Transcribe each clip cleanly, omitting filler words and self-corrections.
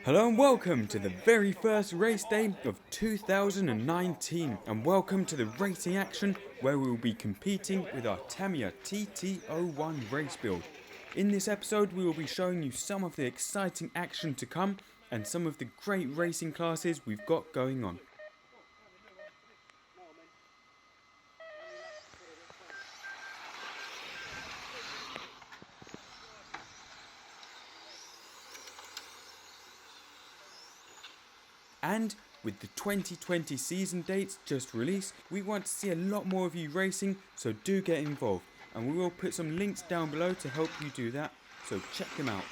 Hello and welcome to the very first race day of 2019, and welcome to the racing action where we will be competing with our Tamiya TT-01 race build. In this episode we will be showing you some of the exciting action to come and some of the great racing classes we've got going on. And with the 2020 season dates just released, we want to see a lot more of you racing, so do get involved. And we will put some links down below to help you do that, so check them out.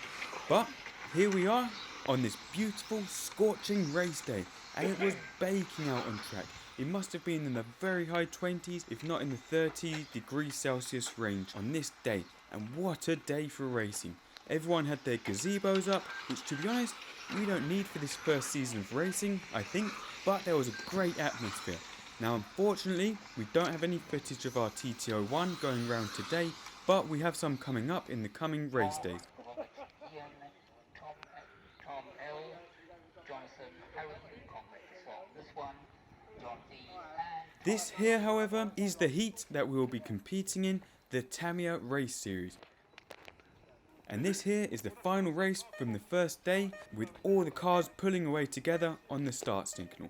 But here we are on this beautiful scorching race day, and it was baking out on track. It must have been in the very high 20s, if not in the 30 degrees Celsius range on this day. And what a day for racing. Everyone had their gazebos up, which to be honest, we don't need for this first season of racing, I think, but there was a great atmosphere. Now unfortunately, we don't have any footage of our TT-01 going around today, but we have some coming up in the coming race days. This here, however, is the heat that we will be competing in, the Tamiya race series. And this here is the final race from the first day, with all the cars pulling away together on the start signal.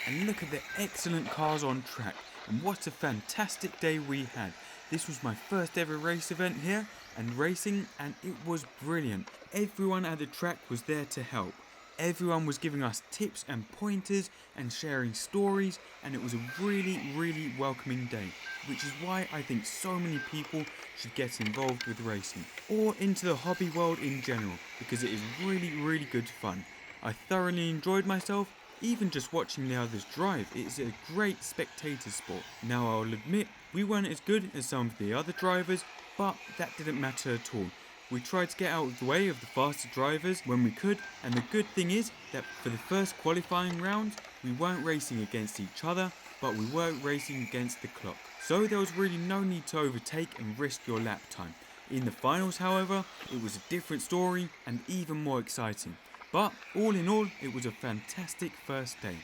And look at the excellent cars on track, and what a fantastic day we had. This was my first ever race event here and racing, and it was brilliant. Everyone at the track was there to help. Everyone was giving us tips and pointers and sharing stories, and it was a really welcoming day, which is why I think so many people should get involved with racing or into the hobby world in general, because it is really good fun. I thoroughly enjoyed myself, even just watching the others drive. It is a great spectator sport. Now I'll admit we weren't as good as some of the other drivers, but that didn't matter at all. We tried to get out of the way of the faster drivers when we could, and the good thing is that for the first qualifying round, we weren't racing against each other, but we were racing against the clock. So there was really no need to overtake and risk your lap time. In the finals, however, it was a different story and even more exciting. But all in all, it was a fantastic first day.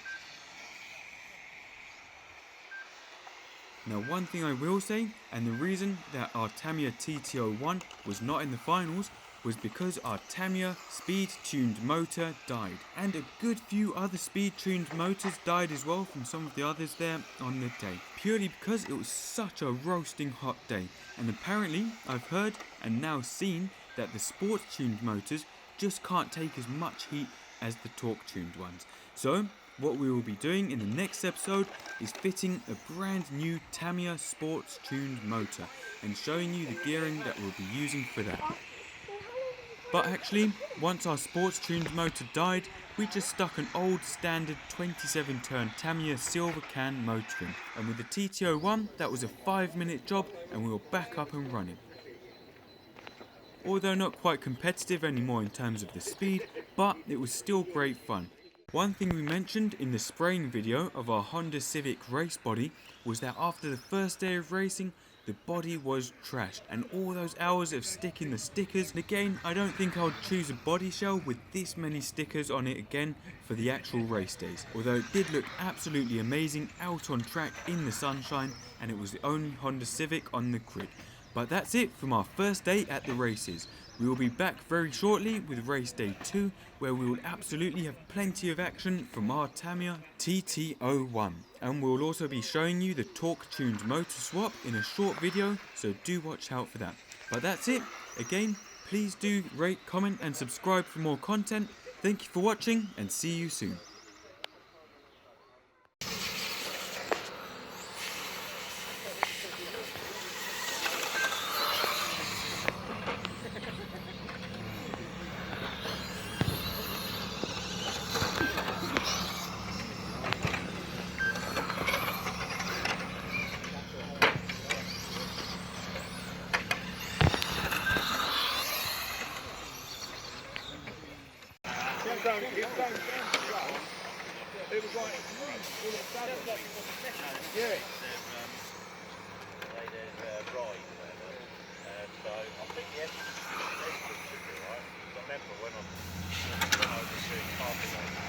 Now one thing I will say, and the reason that our Tamiya TT-01 was not in the finals, was because our Tamiya speed tuned motor died. And a good few other speed tuned motors died as well from some of the others there on the day. Purely because it was such a roasting hot day. And apparently I've heard and now seen that the sport tuned motors just can't take as much heat as the torque tuned ones. So what we will be doing in the next episode is fitting a brand new Tamiya Sports tuned motor and showing you the gearing that we'll be using for that. But actually, once our sports tuned motor died, we just stuck an old standard 27 turn Tamiya silver can motor in, and with the TT-01 that was a 5-minute job and we were back up and running. Although not quite competitive anymore in terms of the speed, but it was still great fun. One thing we mentioned in the spraying video of our Honda Civic race body was that after the first day of racing, the body was trashed, and all those hours of sticking the stickers. And again, I don't think I'll choose a body shell with this many stickers on it again for the actual race days. Although it did look absolutely amazing out on track in the sunshine, and it was the only Honda Civic on the grid. But that's it from our first day at the races. We will be back very shortly with race day 2, where we will absolutely have plenty of action from our Tamiya TT-01. And we'll also be showing you the torque tuned motor swap in a short video, so do watch out for that. But that's it. Again, please do rate, comment and subscribe for more content. Thank you for watching and see you soon. It was like Yeah. Their ride or whatever. So I think the S should be alright. I remember when I was doing carpet racing,